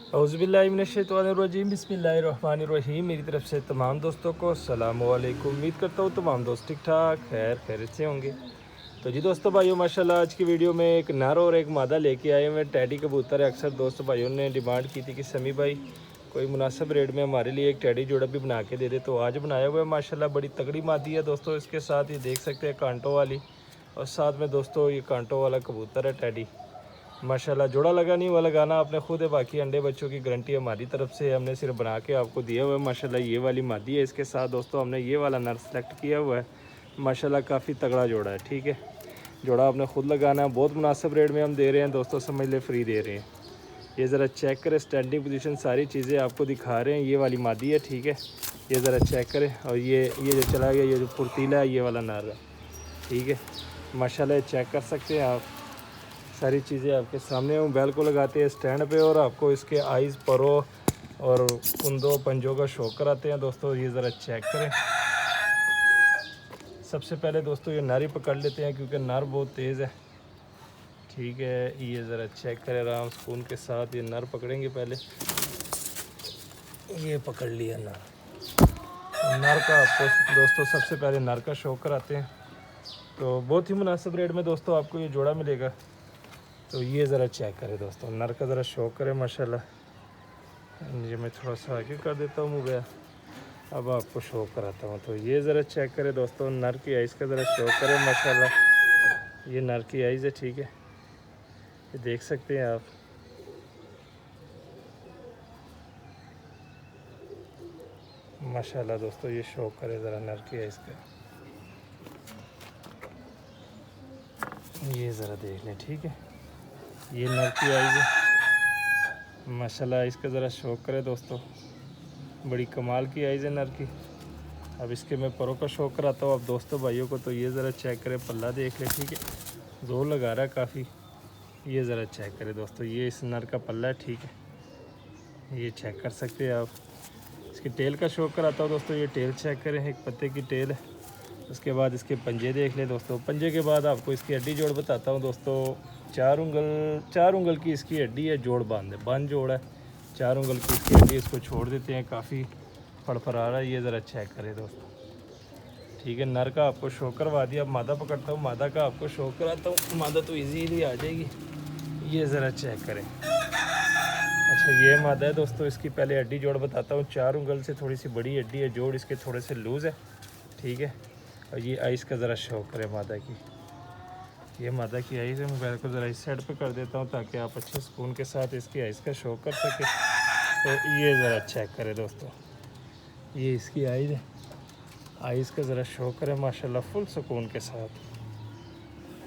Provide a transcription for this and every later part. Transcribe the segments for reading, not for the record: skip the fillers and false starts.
औज़ुबिल्लाहिमिनश्शैतानिर्रजीम बिस्मिल्लाहिर्रहमानिर्रहीम। मेरी तरफ से तमाम दोस्तों को अस्सलाम वालेकुम। उम्मीद करता हूँ तमाम दोस्त ठीक ठाक खैरियत से होंगे। तो जी दोस्तों भाइयों, माशाल्लाह आज की वीडियो में एक नर और एक मादा लेके आए हुए टैडी कबूतर है। अक्सर दोस्त भाइयों ने डिमांड की थी कि समी भाई कोई मुनासिब रेट में हमारे लिए एक टैडी जोड़ा भी बना के दे दे, तो आज बनाया हुआ है। माशाल्लाह बड़ी तगड़ी मादी है दोस्तों। इसके साथ ये देख सकते हैं कांटों वाली, और साथ में दोस्तों ये कांटों वाला कबूतर है टैडी। माशाल्लाह जोड़ा लगा नहीं हुआ, लगाना आपने खुद है। बाकी अंडे बच्चों की गारंटी हमारी तरफ से, हमने सिर्फ बना के आपको दिया हुआ है। माशाल्लाह ये वाली मादी है। इसके साथ दोस्तों हमने ये वाला नर सेलेक्ट किया हुआ है। माशाल्लाह काफ़ी तगड़ा जोड़ा है, ठीक है। जोड़ा आपने खुद लगाना है। बहुत मुनासिब रेट में हम दे रहे हैं दोस्तों, समझ ले फ्री दे रहे हैं। ये ज़रा चेक करें, स्टैंडिंग पोजीशन सारी चीज़ें आपको दिखा रहे हैं। ये वाली मादी है, ठीक है। ये ज़रा चेक करें। और ये जो चला गया, ये जो फुर्तीला है, ये वाला नर है, ठीक है। माशाल्लाह चेक कर सकते हैं आप, सारी चीज़ें आपके सामने। मोबाइल को लगाते हैं स्टैंड पे और आपको इसके आइज़, परों और कुंदों पंजों का शो कराते हैं दोस्तों। ये ज़रा चेक करें। सबसे पहले दोस्तों ये नर ही पकड़ लेते हैं, क्योंकि नर बहुत तेज़ है, ठीक है। ये ज़रा चेक करें आराम सुकून के साथ। ये नर पकड़ेंगे पहले। ये पकड़ लिया नर। नर का आपको दोस्तों सबसे पहले नर का शो कराते हैं। तो बहुत ही मुनासिब रेट में दोस्तों आपको ये जोड़ा मिलेगा। तो ये ज़रा चेक करें दोस्तों, नर का ज़रा शो करें। माशाल्लाह ये मैं थोड़ा सा आगे कर देता हूँ मोबाइल, अब आपको शो कराता हूँ। तो ये ज़रा चेक करें दोस्तों, नर की आइज़ का ज़रा शो करें। माशाल्लाह ये नर की आइज़ है, ठीक है। ये देख सकते हैं आप। माशाल्लाह दोस्तों ये शो करें ज़रा नर की आइज़ का। ये ज़रा देख लें, ठीक है। ये नर की आइज़ है। माशाल्लाह इसका ज़रा शो करें दोस्तों, बड़ी कमाल की आइज़ है नर की। अब इसके मैं परों का शो कराता हूँ अब दोस्तों भाइयों को। तो ये ज़रा चेक करें, पल्ला देख ले, ठीक है। जोर लगा रहा है काफ़ी। ये ज़रा चेक करें दोस्तों, ये इस नर का पल्ला है, ठीक है। ये चेक कर सकते हैं आप। इसकी टेल का शो कराता हूँ दोस्तों। ये टेल चेक करें, एक पत्ते की टेल है। उसके बाद इसके पंजे देख लें दोस्तों। पंजे के बाद आपको इसकी हड्डी जोड़ बताता हूँ दोस्तों। 4 उंगल की इसकी हड्डी है, जोड़ बंद जोड़ है। 4 उंगल की इसकी हड्डी। इसको छोड़ देते हैं, काफ़ी फड़फड़ा रहा है। ये ज़रा चेक करें दोस्तों, ठीक है। नर का आपको शो करवा दिया। अब मादा पकड़ता हूँ, मादा का आपको शो कराता हूँ। मादा तो इजीली आ जाएगी। ये ज़रा चेक करें। अच्छा ये मादा है दोस्तों। इसकी पहले हड्डी जोड़ बताता हूँ। 4 उंगल से थोड़ी सी बड़ी हड्डी है, जोड़ इसके थोड़े से लूज़ है, ठीक है। और ये आइस का ज़रा शो करें मादा की। ये मादा की आइस है। मोबाइल को ज़रा इस साइड पे कर देता हूँ ताकि आप अच्छे सुकून के साथ इसकी आइस का शो कर सकें। तो ये ज़रा चेक करें दोस्तों, ये इसकी आइस है। आइस का ज़रा शो करें माशाल्लाह फुल सुकून के साथ।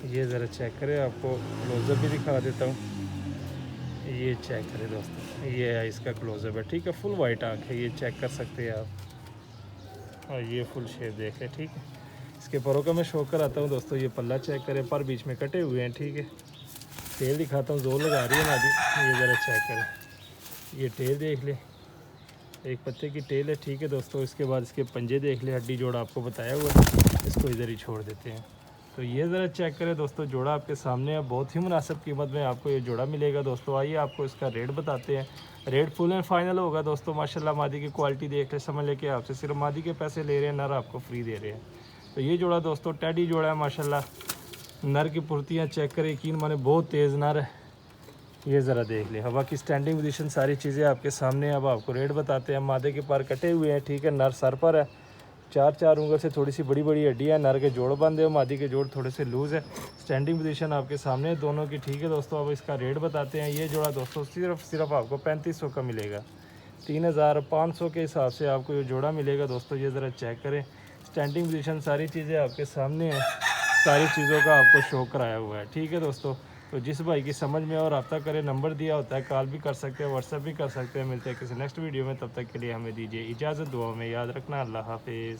ये ज़रा चेक करें, आपको क्लोज़अप भी दिखा देता हूँ। ये चेक करें दोस्तों, ये आइस का क्लोज़अप है, ठीक है। फुल वाइट आँख है, ये चेक कर सकते हैं आप। और ये फुल शेप देखें, ठीक है। इसके परों का मैं शो कराता हूँ दोस्तों। ये पल्ला चेक करें, पर बीच में कटे हुए हैं, ठीक है। टेल दिखाता हूँ, जोर लगा रही है नादी। ये ज़रा चेक करें, ये टेल देख ले, एक पत्ते की टेल है, ठीक है दोस्तों। इसके बाद इसके पंजे देख ले, हड्डी जोड़ा आपको बताया हुआ है। इसको इधर ही छोड़ देते हैं। तो ये ज़रा चेक करें दोस्तों, जोड़ा आपके सामने है। बहुत ही मुनासिब कीमत में आपको ये जोड़ा मिलेगा दोस्तों। आइए आपको इसका रेट बताते हैं। रेट फुल एंड फाइनल होगा दोस्तों। माशाल्लाह मादी की क्वालिटी देख ले, समझ ले कि आपसे सिर्फ मादी के पैसे ले रहे हैं, नर आपको फ्री दे रहे हैं। तो ये जोड़ा दोस्तों टैडी जोड़ा है। माशाल्लाह नर की पुर्तियाँ चेक करें, यकीन माने बहुत तेज़ नर है। ये ज़रा देख ले, हवा की स्टैंडिंग पोजीशन सारी चीज़ें आपके सामने। अब आपको रेट बताते हैं। मादे के पार कटे हुए हैं, ठीक है। नर सर पर है। 4 उंगल से थोड़ी सी बड़ी बड़ी हड्डी है। नर के जोड़ बंद है, मादी के जोड़ थोड़े से लूज़ है। स्टैंडिंग पोजीशन आपके सामने दोनों की, ठीक है दोस्तों। अब इसका रेट बताते हैं। ये जोड़ा दोस्तों सिर्फ आपको 3500 का मिलेगा। 3500 के हिसाब से आपको ये जोड़ा मिलेगा दोस्तों। ये ज़रा चेक करें, स्टैंडिंग पोजीशन सारी चीज़ें आपके सामने हैं। सारी चीज़ों का आपको शो कराया हुआ है, ठीक है दोस्तों। तो जिस भाई की समझ में और रब्ता करें, नंबर दिया होता है, कॉल भी कर सकते हैं, व्हाट्सएप भी कर सकते हैं। मिलते हैं किसी नेक्स्ट वीडियो में, तब तक के लिए हमें दीजिए इजाज़त। दुआ में याद रखना। अल्लाह हाफिज़।